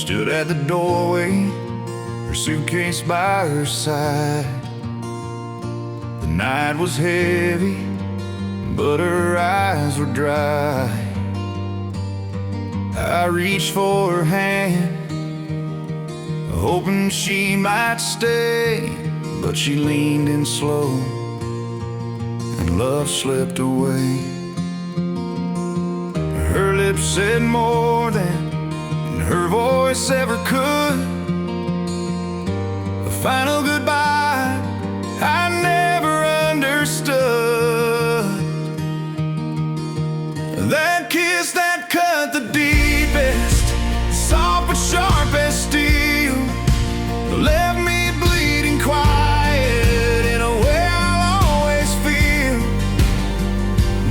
stood at the doorway, her suitcase by her side. The night was heavy, but her eyes were dry. I reached for her hand, hoping she might stay, but she leaned in slow, and love slipped away. Her lips said more than her voice ever could. A final goodbye I never understood. That kiss that cut the deepest, soft but sharp as steel, left me bleeding quiet in a way I'll always feel.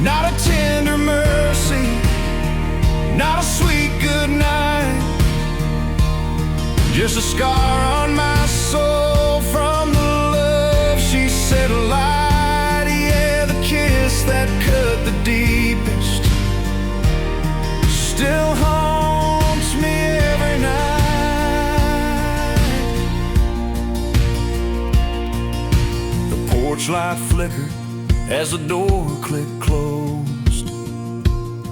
Not a tender mercy, not a sweet goodnight, just a scar on my soul from the love she set alight. Yeah, the kiss that cut the deepest still haunts me every night. The porch light flickered as the door clicked closed.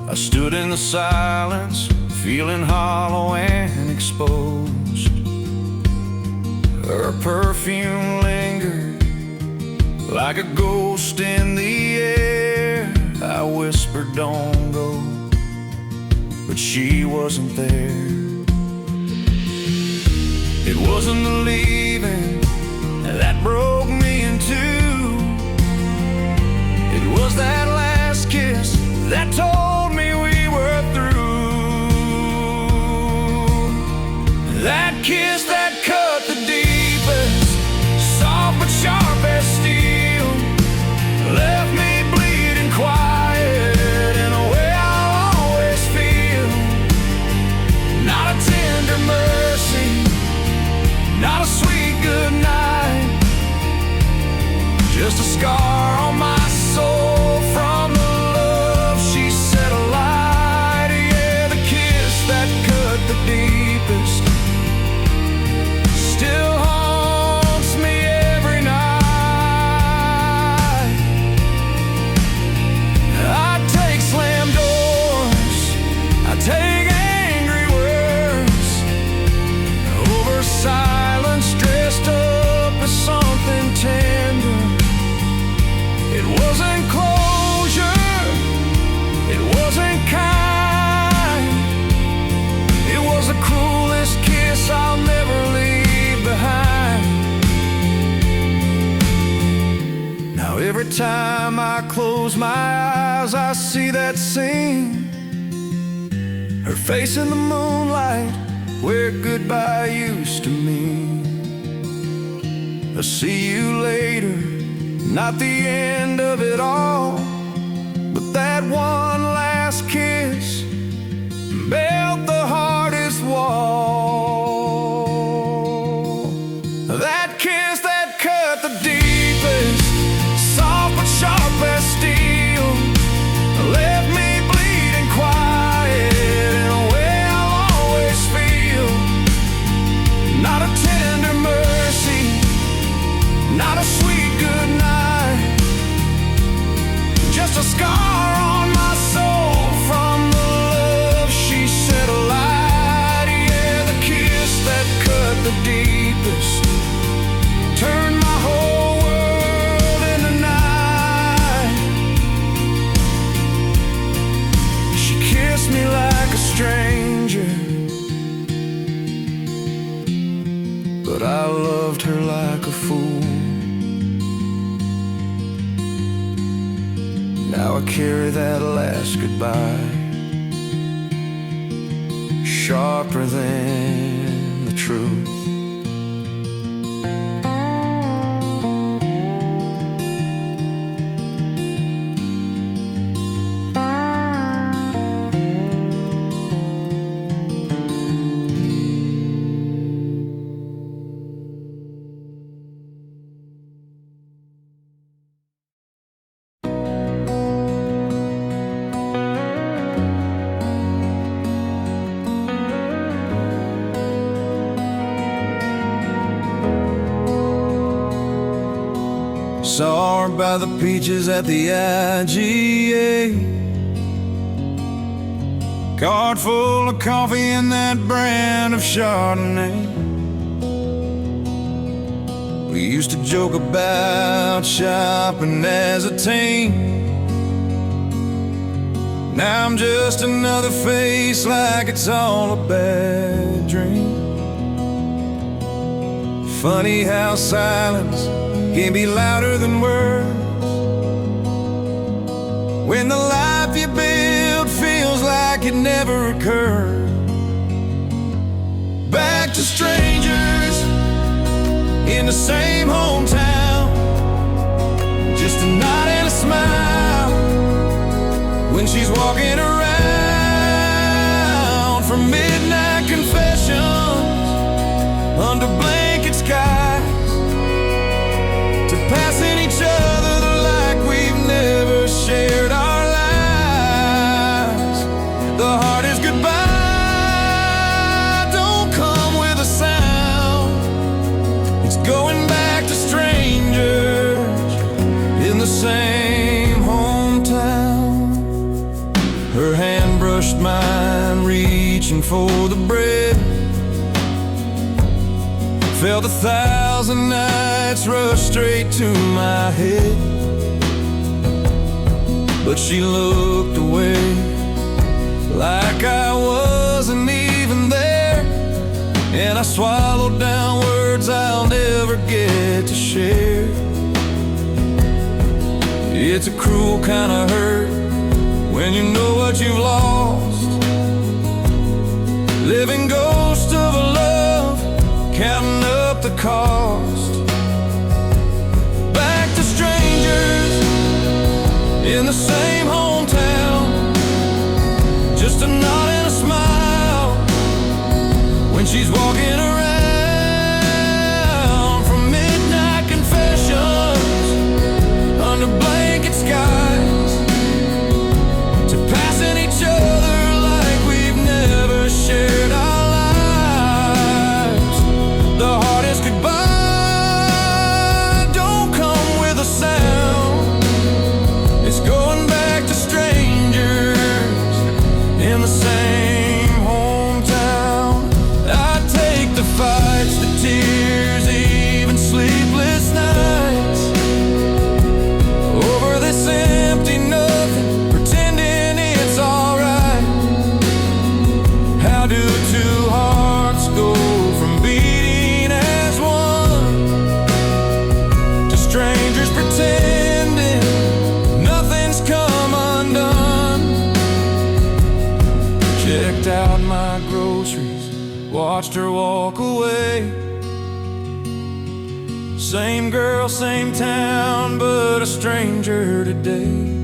I stood in the silence, feeling hollow and exposed. Her perfume lingered like a ghost in the air. I whispered, don't go, but she wasn't there. It wasn't the leaving that broke me in two. It was that last kiss that told me we were through. That kiss that cut the deepest, soft but sharp as steel, left me bleeding quiet in a way I'll always feel. Not a tender mercy, not a sweet goodnight, just a scar on my soul from the love she set alight. Yeah, the kiss that cut the deepest still haunts me every night. I take slammed doors, I take angry words over silence dressed up as something tender. It wasn't closure, it wasn't kind, it was the cruelest kiss I'll never leave behind. Now every time I close my eyes, I see that scene, her face in the moonlight where goodbye used to mean. I'll see you later, not the end of it all, but that one last kiss built the hardest wall. That kiss that cut the deepest, soft but sharp as steel, left me bleeding quiet in a way I'll always feel. Not a tender mercy, not a sweet goodnight, just a scar on my soul from the love she set alight. Yeah, the kiss that cut the deepest turned my whole world into night. She kissed me like a stranger, but I loved her like a fool. Now I carry that last goodbye, sharper than the truth. Saw her by the peaches at the IGA. Cart full of coffee and that brand of Chardonnay. We used to joke about shopping as a teen. Now I'm just another face, like it's all a bad dream. Funny how silence can be louder than words, when the life you build feels like it never occurred. Back to strangers in the same hometown, just a nod and a smile when she's walking around. From midnight confessions under blanket skies to passing each other like we've never shared our lives. The hardest goodbye don't come with a sound. It's going back to strangers in the same hometown. Her hand brushed mine, reaching for the bread. Felt 1,000 nights rush straight to my head. But she looked away, like I wasn't even there. And I swallowed down words I'll never get to share. It's a cruel kind of hurt when you know what you've lost. Living ghost of a love, counting up the cost. Back to strangers in the same hometown, just a nod and a smile when she's walking around. From midnight confessions under blanket skies to passing each other like we've never shared our lives. The hardest goodbye don't come with a sound. It's going back to strangers in the same hometown. I take the fights, the tears, even sleepless nights over this empty nothing, pretending it's alright. How do two hearts go from beating as one to strangers pretending nothing's come undone? Checked out my groceries, watched her walk away. Same girl, same town, but a stranger today.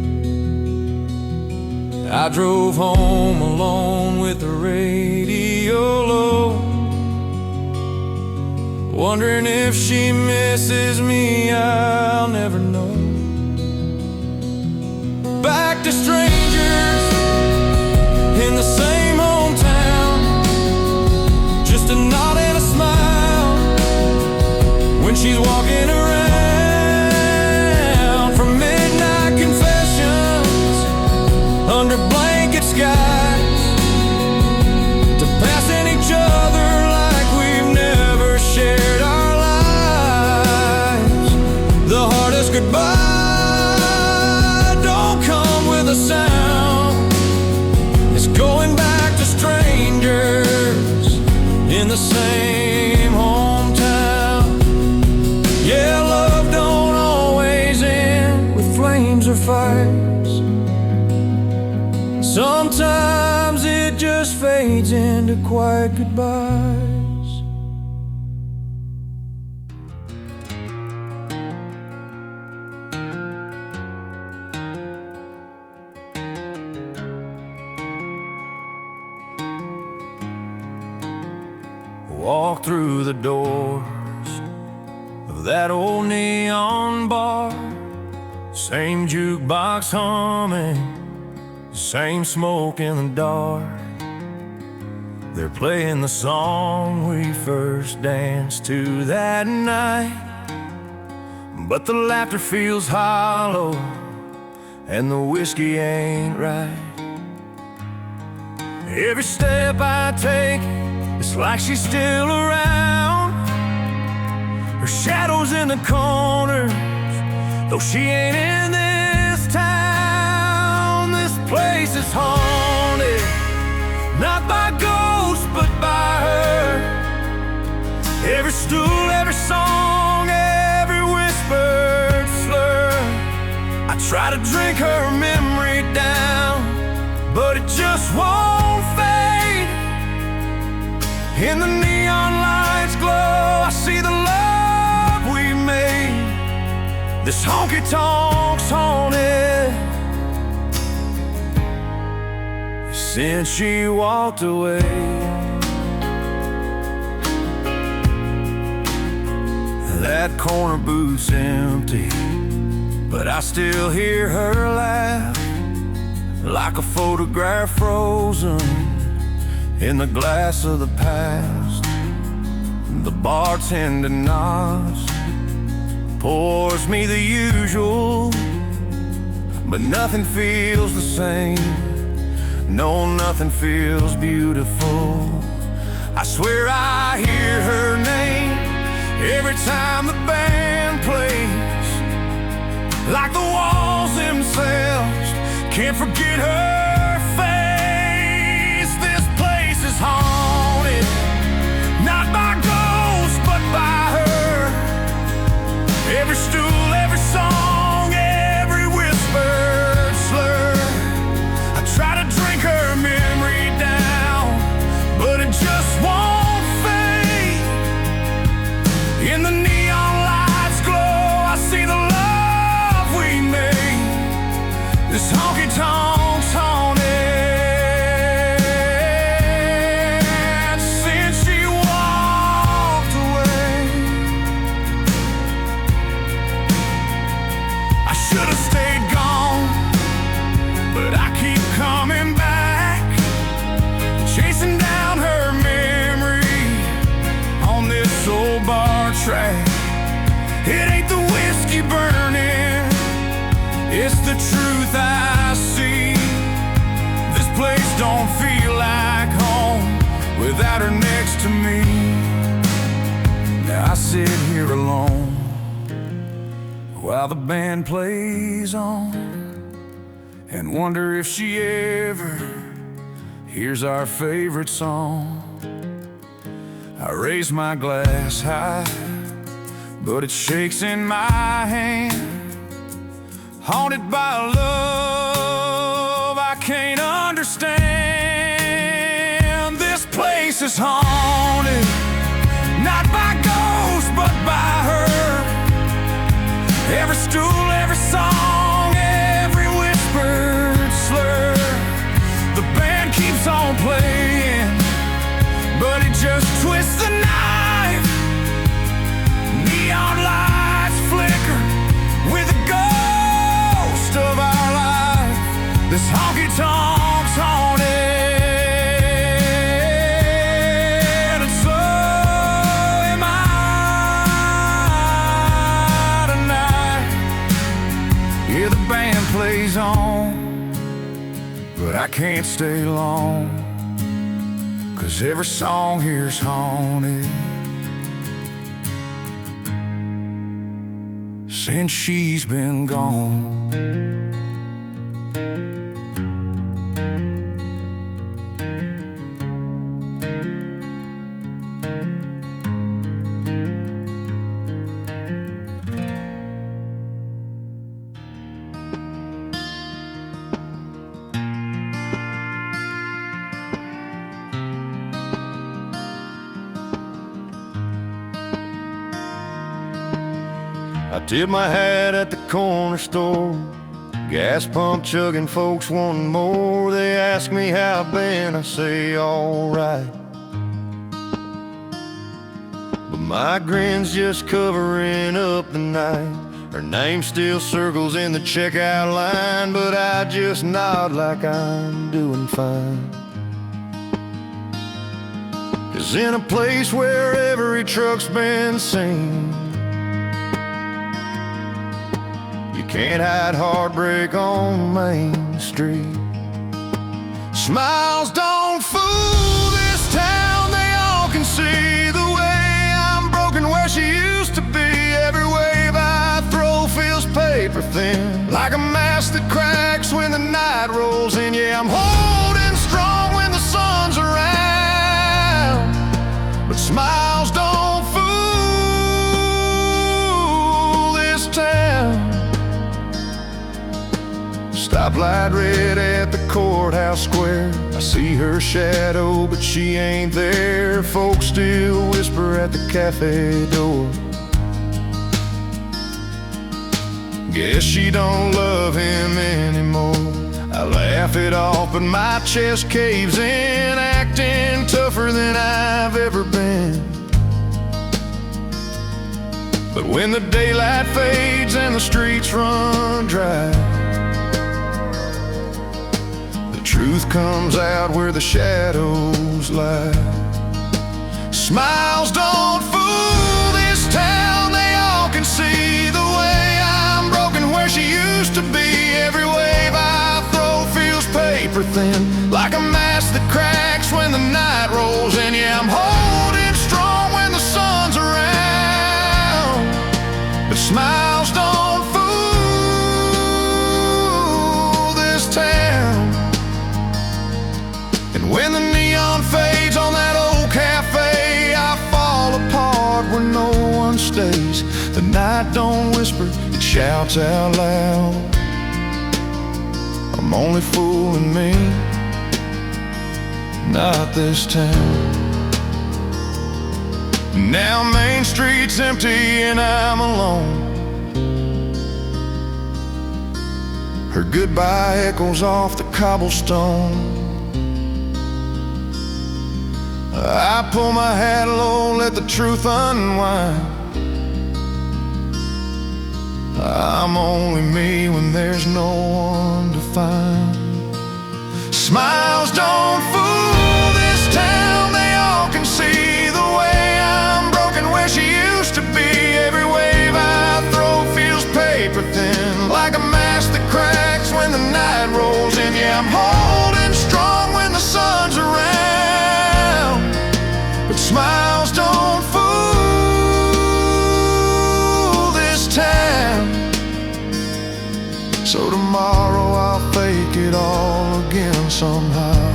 I drove home alone with the radio low, wondering if she misses me, I'll never know. Back to strangers in the same hometown, just a nod and a smile when she's walking around. From midnight confessions under blanket skies to passing each other like we've never shared our lives. The hardest goodbye don't come with a sound. It's going back to strangers in the same hometown. Yeah, love don't always end with flames or fires. Sometimes it just fades into quiet goodbyes. Walk through the doors of that old neon bar, same jukebox humming, same smoke in the dark. They're playing the song we first danced to that night, but the laughter feels hollow and the whiskey ain't right. Every step I take, it's like she's still around. Her shadow's in the corners, though she ain't in this town. This place is haunted, not by ghosts, but by her. Every stool, every song, every whispered slur. I try to drink her memory down, but it just won't fade. In the neon lights glow, I see the love we made. This honky-tonk's haunted since she walked away. That corner booth's empty, but I still hear her laugh, like a photograph frozen in the glass of the past. The bartender nods, pours me the usual, but nothing feels the same. No, nothing feels beautiful. I swear I hear her name every time the band plays, like the walls themselves can't forget her face. This place is haunted, not by ghosts, but by her. Every stool, every song, every whispered slur. I try to drink her memory down, but it just won't fade. In the neon lights glow, I see the love we made. This honky-tonk's haunted since she walked away. I should have stayed gone, but I keep coming back, chasing down her memory on this old bar track. It ain't the whiskey burning, it's the truth I see. This place don't feel like home without her next to me. Now I sit here alone while the band plays on, and wonder if she ever hears our favorite song. I raise my glass high, but it shakes in my hand. Haunted by a love I can't understand. This place is haunted, not by ghosts, but by her. Every stool, every song, every whispered slur. The band keeps on playing, but it just twists the knife. Neon lights flicker with a ghost of our life. This honky-tonk's haunted, and so am I tonight. Yeah, the band plays on, but I can't stay long, 'cause every song here's haunted since she's been gone. I tip my hat at the corner store, gas pump chugging folks wanting more. They ask me how I've been, I say alright, but my grin's just covering up the night. Her name still circles in the checkout line, but I just nod like I'm doing fine. 'Cause in a place where every truck's been seen, Can't hide heartbreak on Main Street. Smiles don't fool this town, they all can see the way I'm broken where she used to be. Every wave I throw feels paper thin, like a mask that cracks when the night rolls in. Yeah, I'm holding strong when the sun's around, but smiles don't fool this town. Stoplight red at the courthouse square, I see her shadow, but she ain't there. Folks still whisper at the cafe door. Guess she don't love him anymore. I laugh it off, but my chest caves in, acting tougher than I've ever been. But when the daylight fades and the streets run dry, truth comes out where the shadows lie. Smiles don't fool this town, they all can see the way I'm broken where she used to be. Every wave I throw feels paper thin, like a mask that cracks when the night rolls in. Yeah, I'm holding strong when the sun's around, but smiles don't fool this town. When the neon fades on that old cafe, I fall apart where no one stays. The night don't whisper, it shouts out loud. I'm only fooling me, not this town. Now Main Street's empty and I'm alone. Her goodbye echoes off the cobblestone. I pull my hat low, let the truth unwind. I'm only me when there's no one to find. Smiles don't fool this town, they all can see the way I'm broken where she used to be. Every wave I throw feels paper thin, like a mask that cracks when the night rolls in. Yeah, I'm holding strong when the sun's around, but smiles don't fool this town. So tomorrow I'll fake it all again somehow,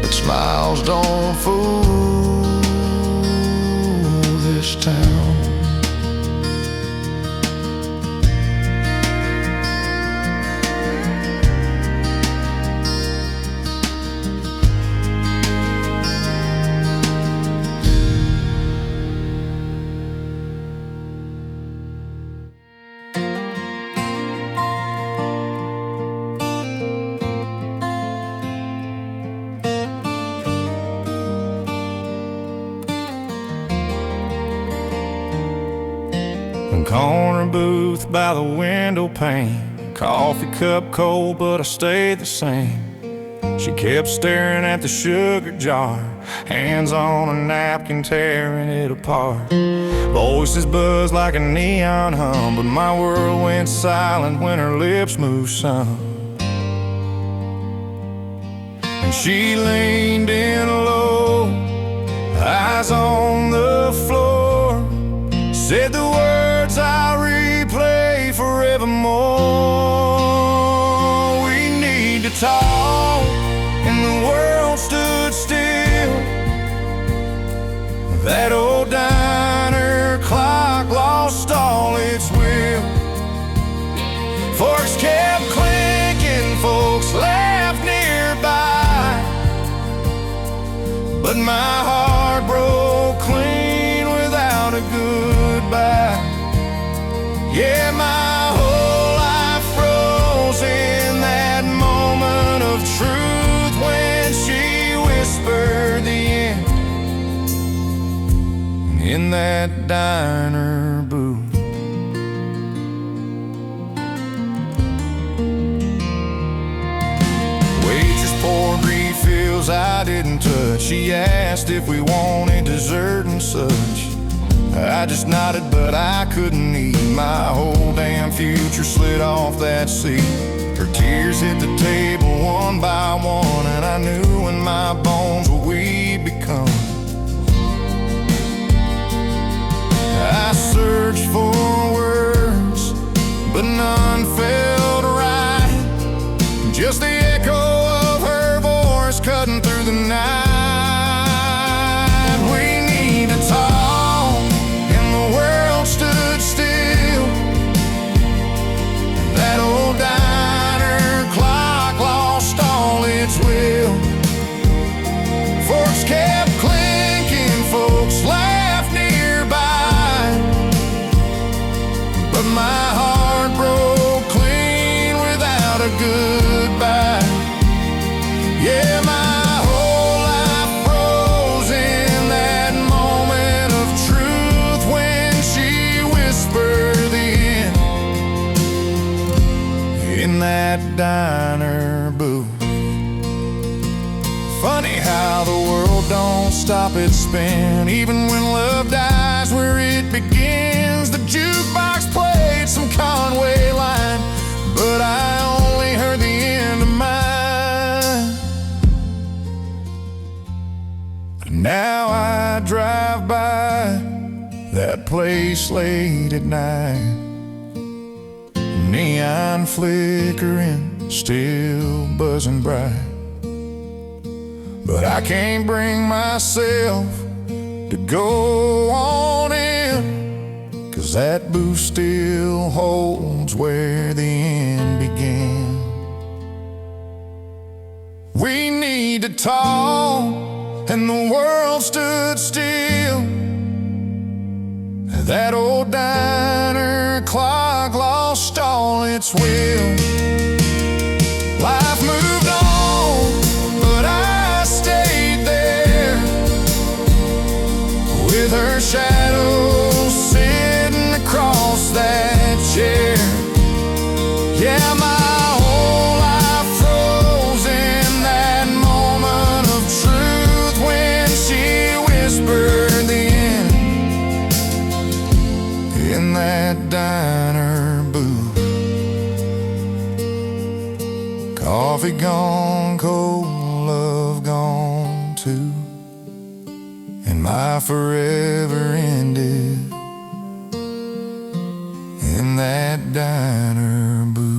but smiles don't fool this town. Corner booth by the window pane, coffee cup cold, but I stayed the same. She kept staring at the sugar jar, hands on a napkin tearing it apart. Voices buzzed like a neon hum, but my world went silent when her lips moved some. And she leaned in low, eyes on the floor, said the words I replay forevermore. We need to talk, and the world stood still. That old diner clock lost all its will. Forks kept clinking, folks laughed nearby, but my heart broke clean without a goodbye. Yeah, my whole life froze in that moment of truth when she whispered the end in that diner booth. Waitress poured refills I didn't touch. She asked if we wanted dessert and such. I just nodded, but I couldn't eat. My whole damn future slid off that seat. Her tears hit the table one by one, and I knew in my bones what we'd become. I searched for words, but none felt right. Just the echo of her voice cutting through the night. We need to talk, and the world stood still. That old diner clock lost all its will. Forks kept clinking, folks laughed nearby, but my heart broke clean without a goodbye. Yeah, my whole life froze in that moment of truth when she whispered the end in that diner booth. Funny how the world don't stop its spin. Even when love dies where it begins. The jukebox played some Conway line, but I only heard the end of mine. Now I drive by that place late at night, neon flickering, still buzzing bright. But I can't bring myself to go on in, 'cause that booth still holds where the end began. We need to talk, and the world stood still. That old diner clock lost all its will. Life moved on, but I stayed there with her shadow sitting across that chair. Yeah, my whole life froze in that moment of truth when she whispered the end in that diner booth. Coffee gone cold, love gone too, and my forever ended in that diner booth.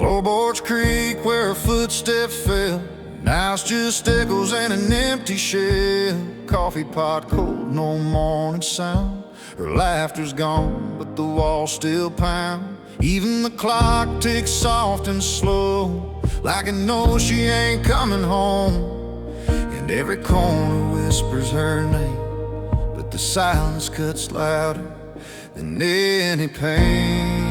Lowboards Creek where her footsteps fell, now it's just echoes and an empty shell. Coffee pot cold, no morning sound. Her laughter's gone, but the walls still pound. Even the clock ticks soft and slow, like it knows she ain't coming home. And every corner whispers her name, but the silence cuts louder than any pain.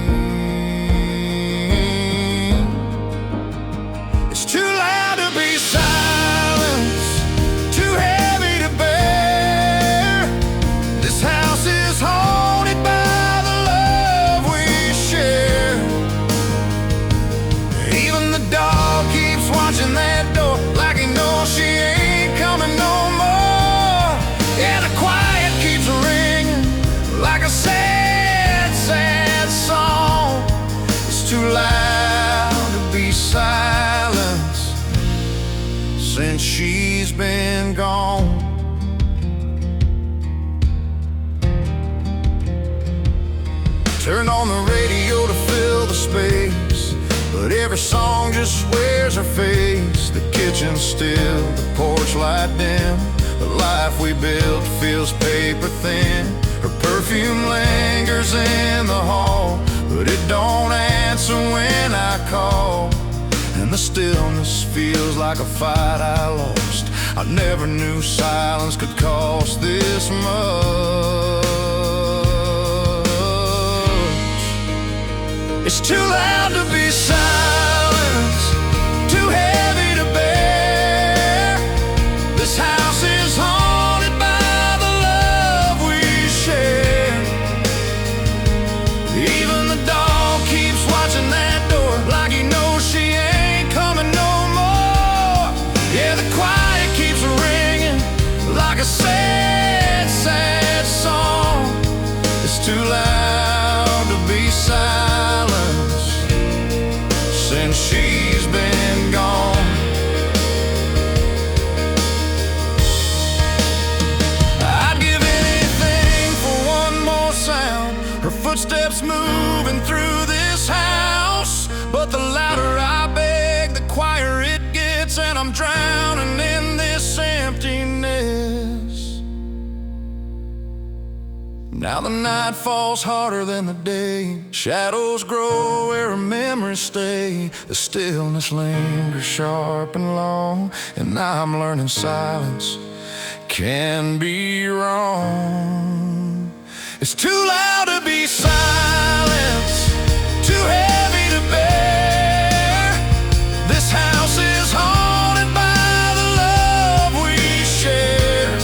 Too loud to be silenced, too heavy to bear. This house is haunted by the love we share. Even the dog keeps watching that door, like he knows she ain't coming no more. And the quiet keeps ringing like a sad, sad song. It's too loud to be silent since she's been gone. Turned on the radio to fill the space, but every song just wears her face. The kitchen's still, the porch light dim. The life we built feels paper thin. Her perfume lingers in the hall, but it don't answer when I call. And the stillness feels like a fight I lost. I never knew silence could cost this much. It's too loud to be silenced, too heavy to bear. This house is haunted by the love we share. Even the dog keeps watching that door, like he knows she ain't coming no more. Yeah, the quiet keeps ringing like a sad, sad song. It's too loud to be silenced since she's been gone. I'd give anything for one more sound, her footsteps moving through this house. But the louder I beg, the quieter it gets, and I'm drowning in this emptiness. Now the night falls harder than the day. Shadows grow where our memories stay. The stillness lingers sharp and long, and I'm learning silence can be wrong. It's too loud to be silenced, too heavy to bear. This house is haunted by the love we share.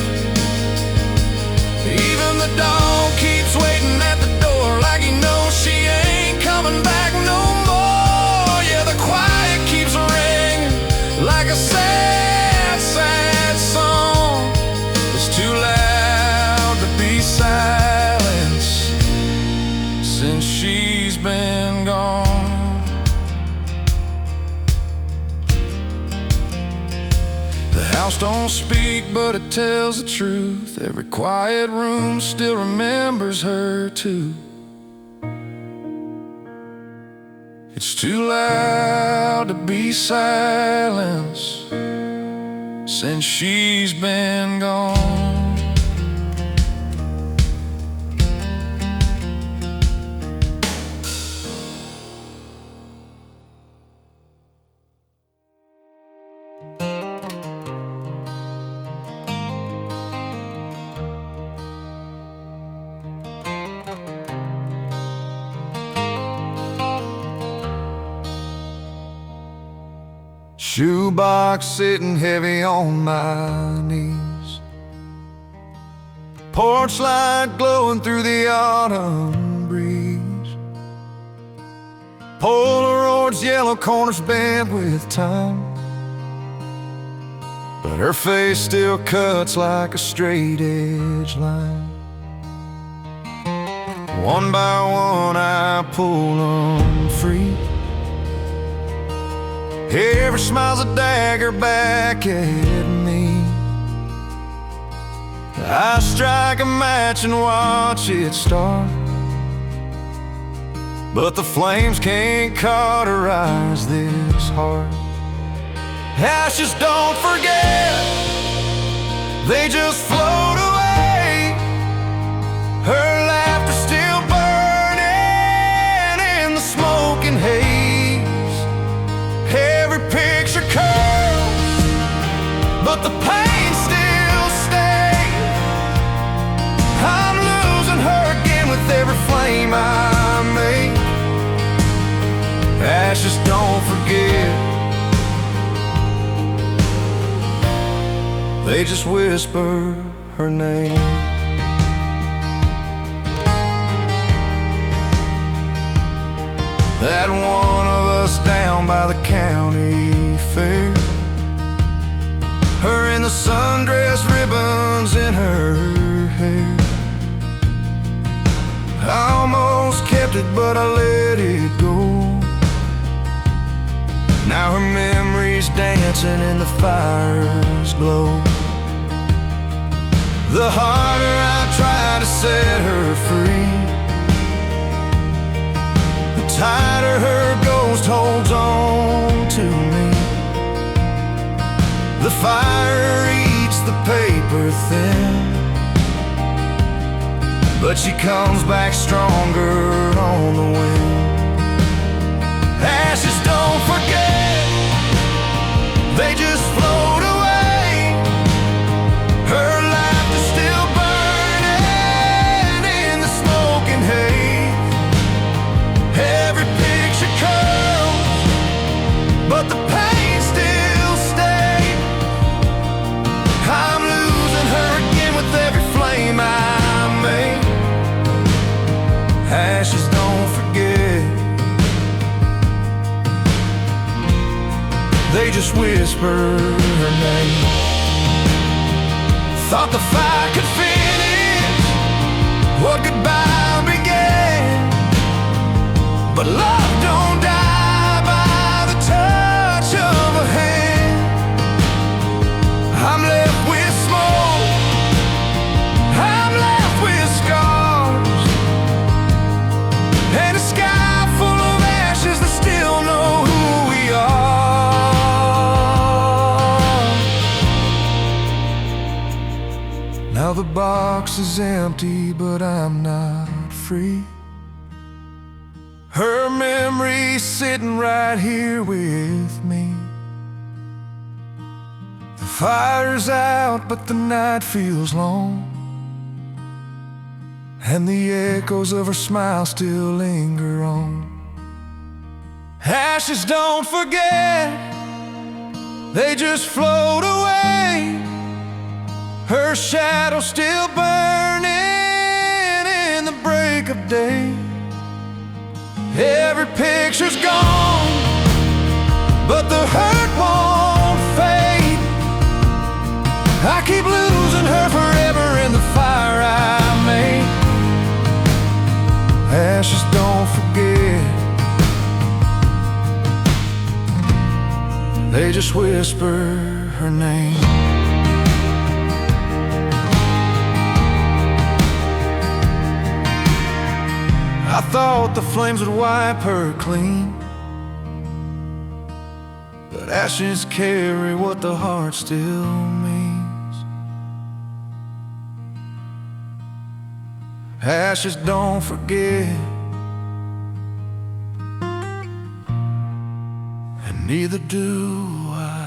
Even the dog keeps waiting at the door, like he knows she ain't coming back no more. Yeah, the quiet keeps ringing like a sad, sad song. It's too loud to be silenced since she's been gone. The house don't speak, but it tells the truth. Every quiet room still remembers her too. It's too loud to be silenced since she's been gone. Shoebox sitting heavy on my knees, porch light glowing through the autumn breeze, Polaroid's yellow corners bent with time, but her face still cuts like a straight edge line. One by one I pull them free. Every smile's a dagger back at me. I strike a match and watch it start, but the flames can't cauterize this heart. Ashes don't forget, they just float away. Her laughter still burning in the smoking haze. Every picture curls, but the pain still stays. I'm losing her again with every flame I make. Ashes don't forget, they just whisper her name. That one of us down by the county fair, her in the sundress, ribbons in her hair. I almost kept it, but I let it go. Now her memory's dancing in the fire's glow. The harder I try to set her free, the tighter her ghost holds on to me. The fire eats the paper thin, but she comes back stronger on the wind. Ashes don't forget, they just float away. Her laughter still burning in the smoking haze. Every they just whisper her name. Thought the fight could finish what goodbye began, but love don't die by the touch of a hand. I'm left with smoke, I'm left with scars, and a sky full of ashes that still know who we are. Now the box is empty, but I'm not free. Her memory's sitting right here with me. The fire's out, but the night feels long, and the echoes of her smile still linger on. Ashes don't forget, they just float away. Her shadow still burning in the break of day. Every picture's gone, but the hurt won't fade. I keep losing her forever in the fire I made. Ashes don't forget, they just whisper her name. I thought the flames would wipe her clean, but ashes carry what the heart still means. Ashes don't forget, and neither do I.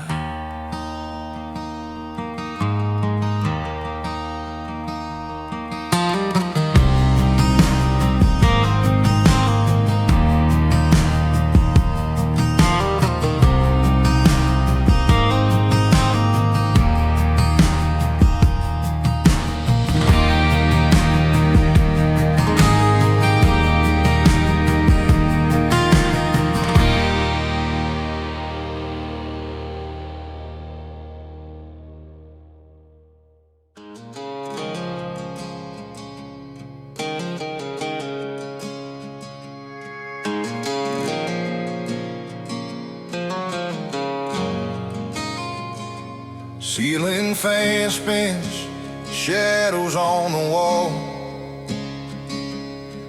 Ceiling fan spins, shadows on the wall,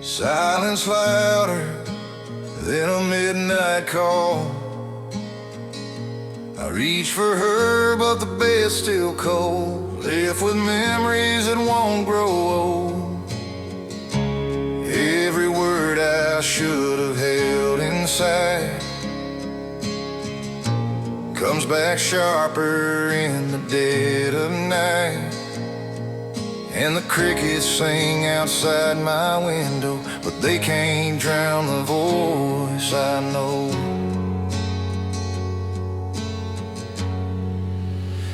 silence louder than a midnight call. I reach for her, but the bed's still cold, left with memories that won't grow old. Every word I should have held inside comes back sharper in the dead of night. And the crickets sing outside my window, but they can't drown the voice I know.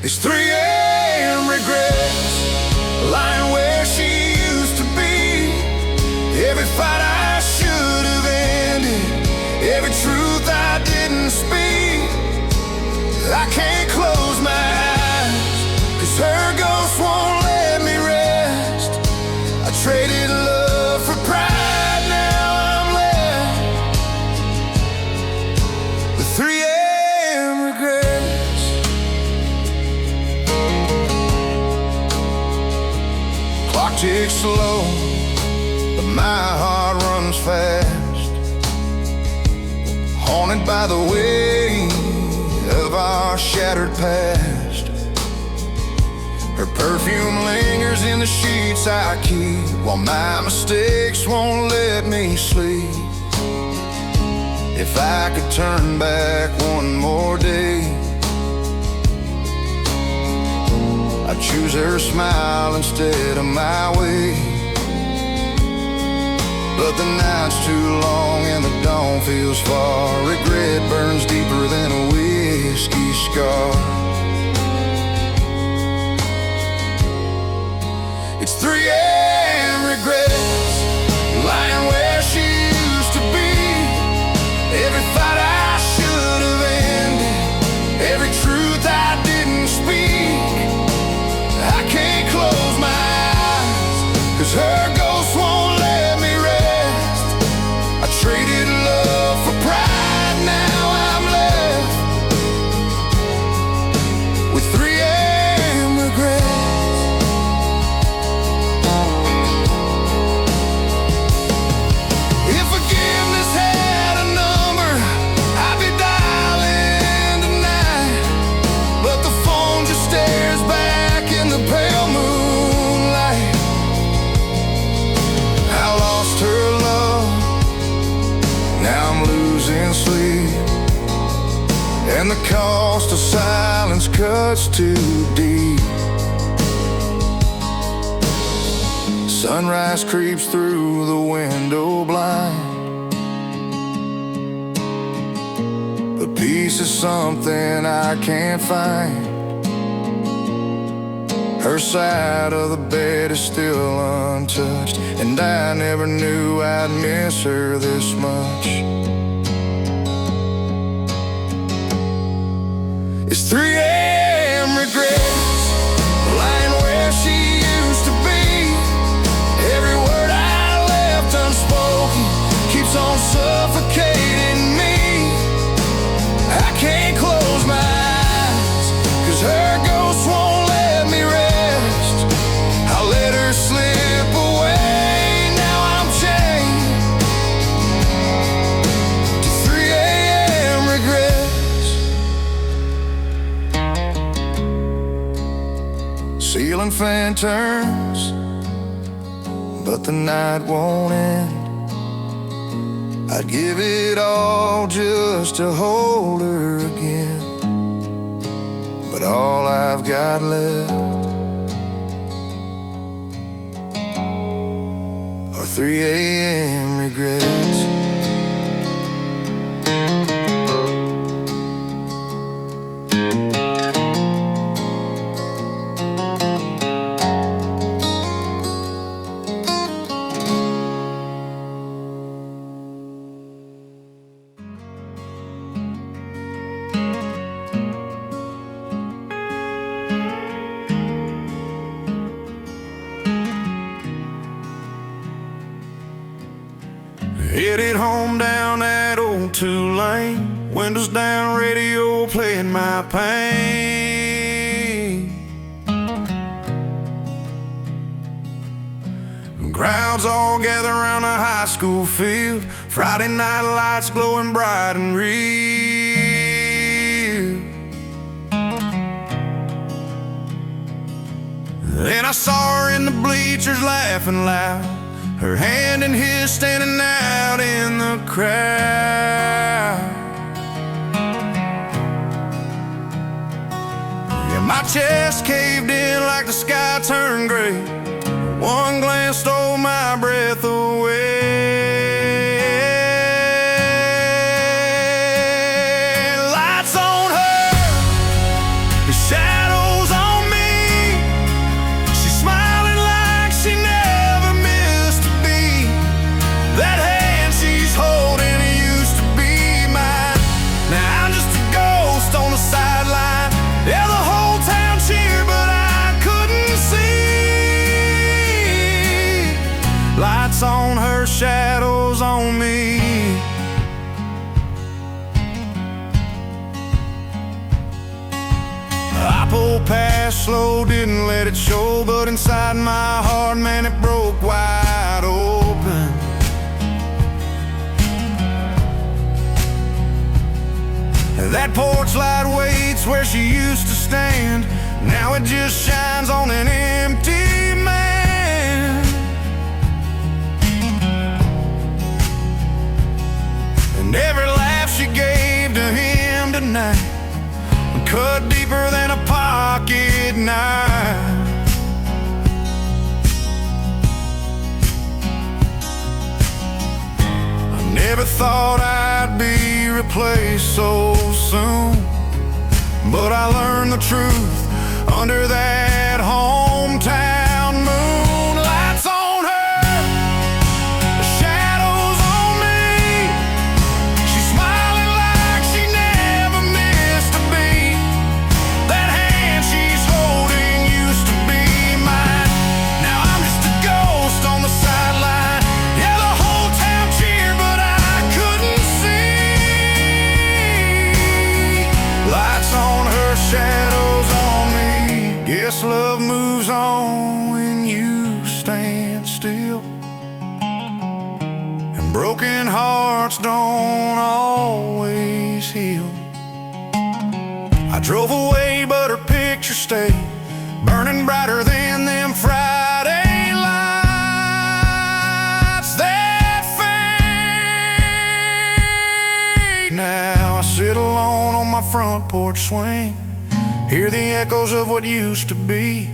It's 3 a.m. regrets, lying where she used to be. Every fight I should have ended, every truth I didn't speak. I can't close my eyes, 'cause her ghost won't let me rest. I traded love for pride, now I'm left with 3 a.m. regrets. Clock ticks slow, but my heart runs fast, haunted by the weight of our shattered past. Her perfume lingers in the sheets I keep, while my mistakes won't let me sleep. If I could turn back one more day, I'd choose her smile instead of my way. But the night's too long and the dawn feels far. Regret burns deeper than a whiskey scar. It's 3 a.m. regrets, lying where she used to be. Every fight I should have ended, and the cost of silence cuts too deep. Sunrise creeps through the window blind, but peace is something I can't find. Her side of the bed is still untouched, and I never knew I'd miss her this much. It's 3 a.m. regrets, lying where she used to be. Every word I left unspoken keeps on suffocating me. I can't close my eyes, 'cause her ghost won't let me rest. I let her slip away, now I'm chained to 3 a.m. regrets. Ceiling fan turns, but the night won't end. I'd give it all just to hold her again, but all I've got left are 3 a.m. regrets. Headed home down that old 2-lane, windows down, radio playing my pain. Crowds all gather around a high school field, Friday night lights glowing bright and real. Then I saw her in the bleachers laughing loud, her hand in his standing out in the crowd. Yeah, my chest caved in like the sky turned gray. One glance stole my breath away. Lights on her, the shadows on me. She's smiling like she never missed a beat. That hand she's holding used to be mine. Now I'm just a ghost on the sideline. Yeah, the whole town cheered, but I couldn't see. Lights on her, shadows on me. I pulled past slow, didn't let it show, but inside my heart, man, it broke wide open. That porch light waits where she used to stand. Now it just shines on an empty man. And every laugh she gave to him tonight cut deeper than a pocket knife. I never thought I'd be replaced so soon, but I learned the truth under that hometown moon. Lights on her, the shadows on me. She's smiling like she never missed a beat. That hand she's holding used to be mine. Now I'm just a ghost on the sideline. Yeah, the whole town cheered, but I couldn't see. Lights on her, shadows on me. Guess love moves on when you stand still, and broken hearts don't always heal. I drove away, but her picture stayed, burning brighter than them Friday lights that fade. Now I sit alone on my front porch swing. Hear the echoes of what used to be.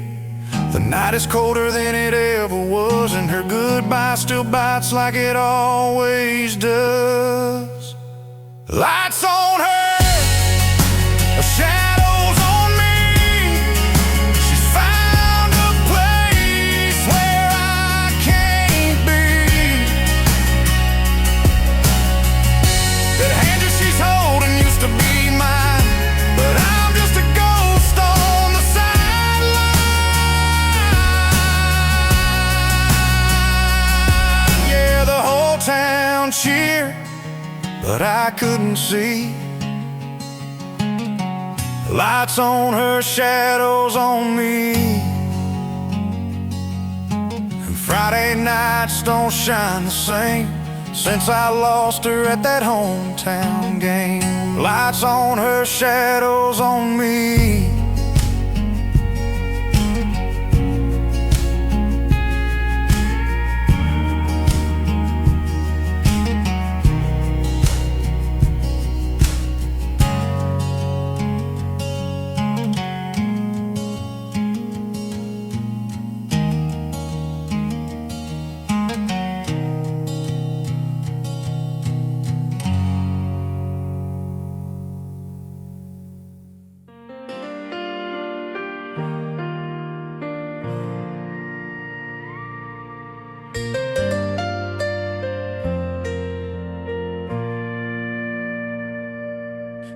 The night is colder than it ever was, and her goodbye still bites like it always does. Lights on her, shadows on me. She's found a place where I can't be. That hand that she's holding used to be mine, but I'm just a ghost on the sideline. Yeah, the whole town cheered, but I couldn't see. Lights on her, shadows on me. And Friday nights don't shine the same since I lost her at that hometown game. Lights on her, shadows on me.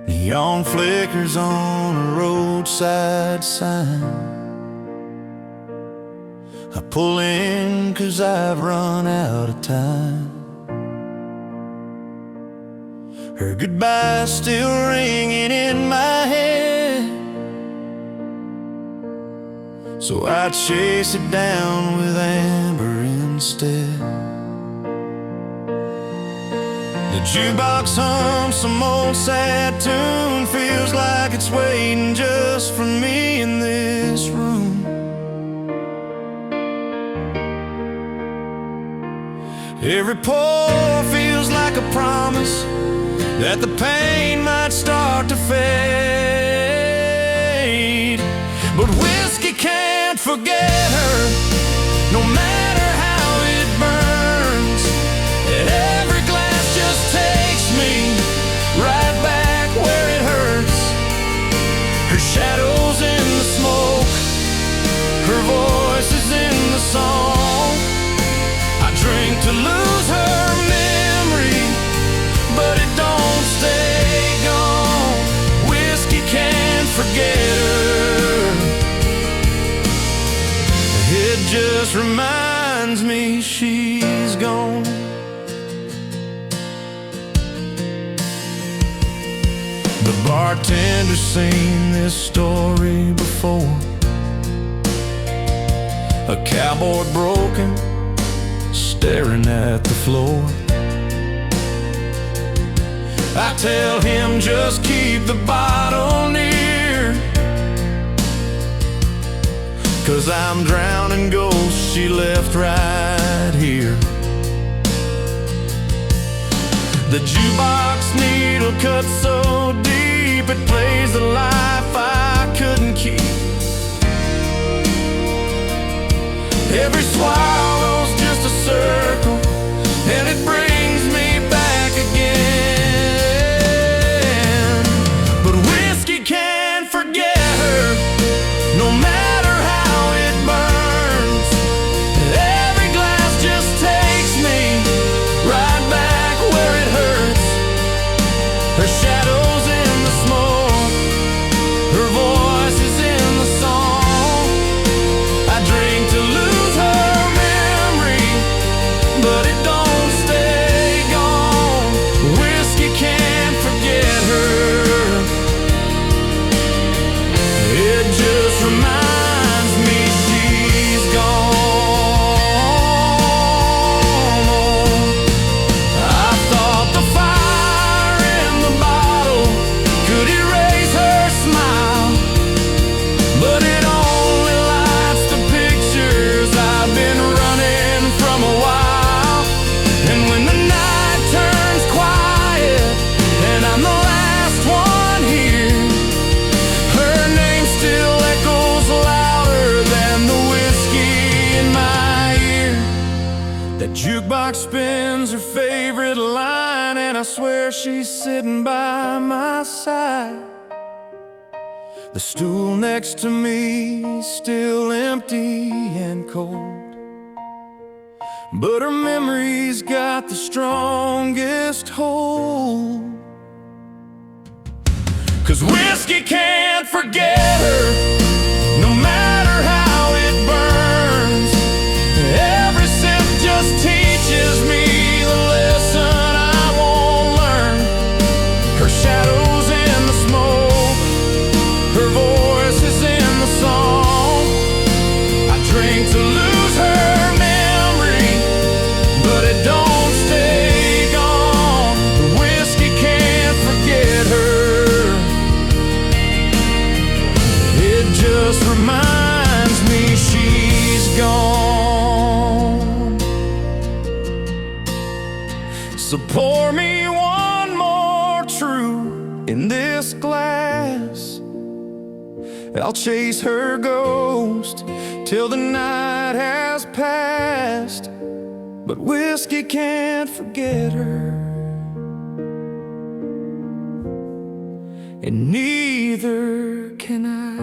Neon flickers on a roadside sign. I pull in 'cause I've run out of time. Her goodbye still ringing in my head, so I chase it down with amber instead. The jukebox hums some old sad tune, feels like it's waiting just for me in this room. Every pour feels like a promise that the pain might start to fade. But whiskey can't forget her, no matter how it burns. And every glass just takes me right back where it hurts. Her shadow's in the smoke, her voice is in the song. I drink to lose her memory, but it don't stay gone. Whiskey can't forget her, it just reminds me she's gone. The bartender's seen this story before. A cowboy broken, staring at the floor. I tell him just keep the bottle near, 'cause I'm drowning ghosts she left right here. The jukebox needle cuts so deep, it plays the life I couldn't keep. Every swallow's just a circle, and it brings me back again. But whiskey can't forget her, no matter how it burns. Every glass just takes me right back where it hurts. Her shadow's in the smoke, her voice is in the song. I drink to lose her memory, swear she's sitting by my side. The stool next to me still empty and cold, but her memory's got the strongest hold. 'Cause whiskey can't forget her, no matter how it burns. Every sip just teaches me the lesson I won't learn. Her shadow's in the smoke, her voice is in the song. I drink to lose her memory, but it don't stay gone. The whiskey can't forget her, it just reminds me she's gone. So pour me one more true in this glass. I'll chase her ghost till the night has passed, but whiskey can't forget her, and neither can I.